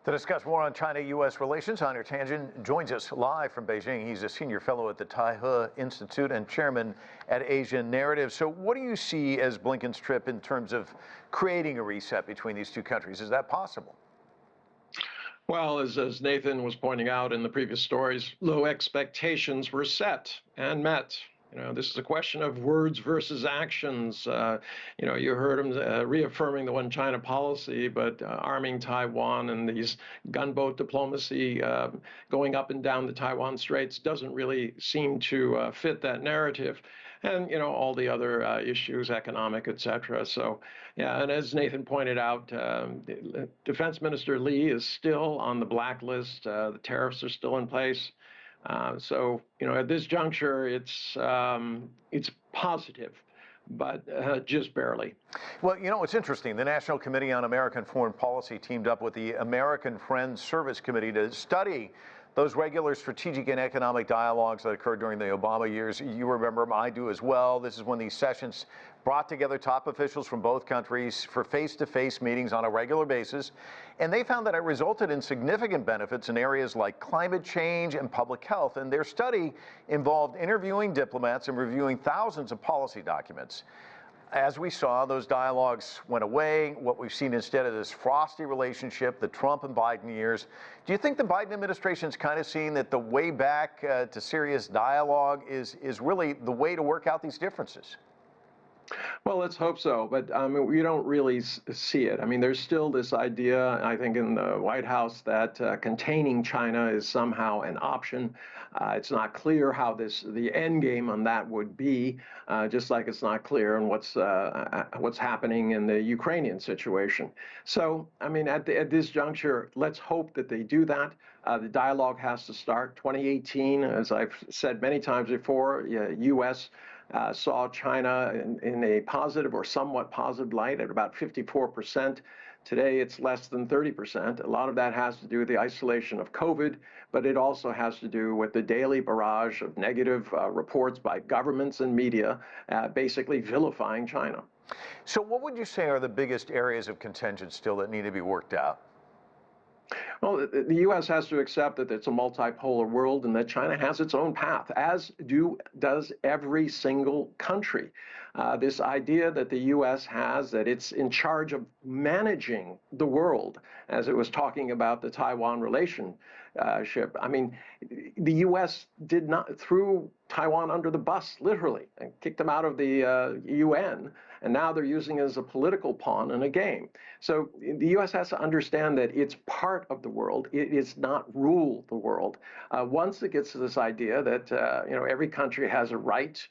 To discuss more on China-U.S. relations, Einar Tangen joins us live from Beijing. He's a senior fellow at the Taihe Institute and chairman at Asian Narrative. So what do you see as Blinken's trip in terms of creating a reset between these two countries? Is that possible? Well, as Nathan was pointing out in the previous stories, low expectations were set and met. This is a question of words versus actions. You heard him reaffirming the one China policy, but arming Taiwan and these gunboat diplomacy going up and down the Taiwan Straits doesn't really seem to fit that narrative. And, all the other issues, economic, et cetera. So, yeah, and as Nathan pointed out, Defense Minister Lee is still on the blacklist. The tariffs are still in place. So, at this juncture, it's positive, but just barely. Well, it's interesting. The National Committee on American Foreign Policy teamed up with the American Friends Service Committee to study those regular strategic and economic dialogues that occurred during the Obama years. You remember them, I do as well. This is when these sessions brought together top officials from both countries for face-to-face meetings on a regular basis. And they found that it resulted in significant benefits in areas like climate change and public health. And their study involved interviewing diplomats and reviewing thousands of policy documents. As we saw, those dialogues went away. What we've seen instead of this frosty relationship, the Trump and Biden years. Do you think the Biden administration is kind of seeing that the way back to serious dialogue is really the way to work out these differences? Well, let's hope so, but we don't really see it. There's still this idea, I think, in the White House that containing China is somehow an option. It's not clear how the end game on that would be, just like it's not clear on what's happening in the Ukrainian situation. So, at this juncture, let's hope that they do that. The dialogue has to start. 2018, as I've said many times before, U.S. Saw China in a positive or somewhat positive light at about 54%. Today, it's less than 30%. A lot of that has to do with the isolation of COVID, but it also has to do with the daily barrage of negative reports by governments and media basically vilifying China. So what would you say are the biggest areas of contention still that need to be worked out? Well, the U.S. has to accept that it's a multipolar world and that China has its own path, as does every single country. This idea that the U.S. has that it's in charge of managing the world, as it was talking about the Taiwan relationship. The U.S. did not threw Taiwan under the bus, literally, and kicked them out of the UN. And now they're using it as a political pawn in a game. So the U.S. has to understand that it's part of the world. It is not rule the world. Once it gets to this idea that every country has a right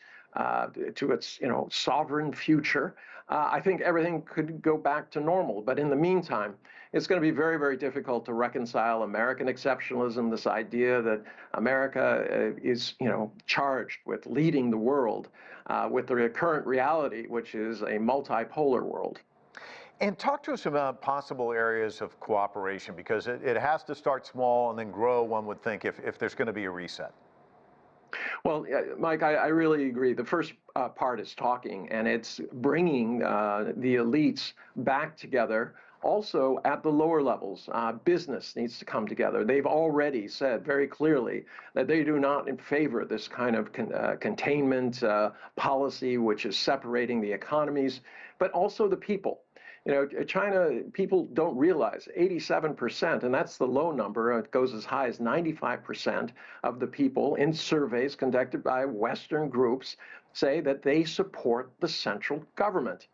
to its sovereign future, I think everything could go back to normal. But in the meantime, it's going to be very, very difficult to reconcile American exceptionalism, this idea that America is, charged with leading the world, with the current reality, which is a multipolar world. And talk to us about possible areas of cooperation, because it has to start small and then grow, one would think, if there's going to be a reset. Well, Mike, I really agree. The first part is talking, and it's bringing the elites back together. Also, at the lower levels, business needs to come together. They've already said very clearly that they do not favor this kind of containment policy, which is separating the economies, but also the people. China, people don't realize 87%, and that's the low number. It goes as high as 95% of the people in surveys conducted by Western groups say that they support the central government.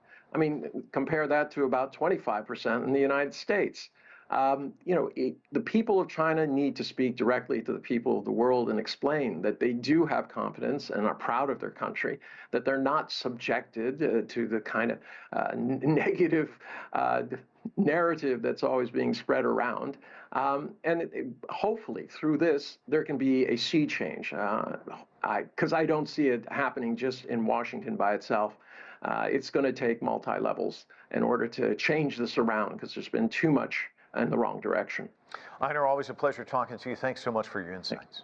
Compare that to about 25% in the United States. The people of China need to speak directly to the people of the world and explain that they do have confidence and are proud of their country, that they're not subjected to the kind of negative narrative that's always being spread around. Hopefully through this, there can be a sea change, because I don't see it happening just in Washington by itself. It's going to take multi-levels in order to change this around, because there's been too much in the wrong direction. Einar, always a pleasure talking to you. Thanks so much for your insights.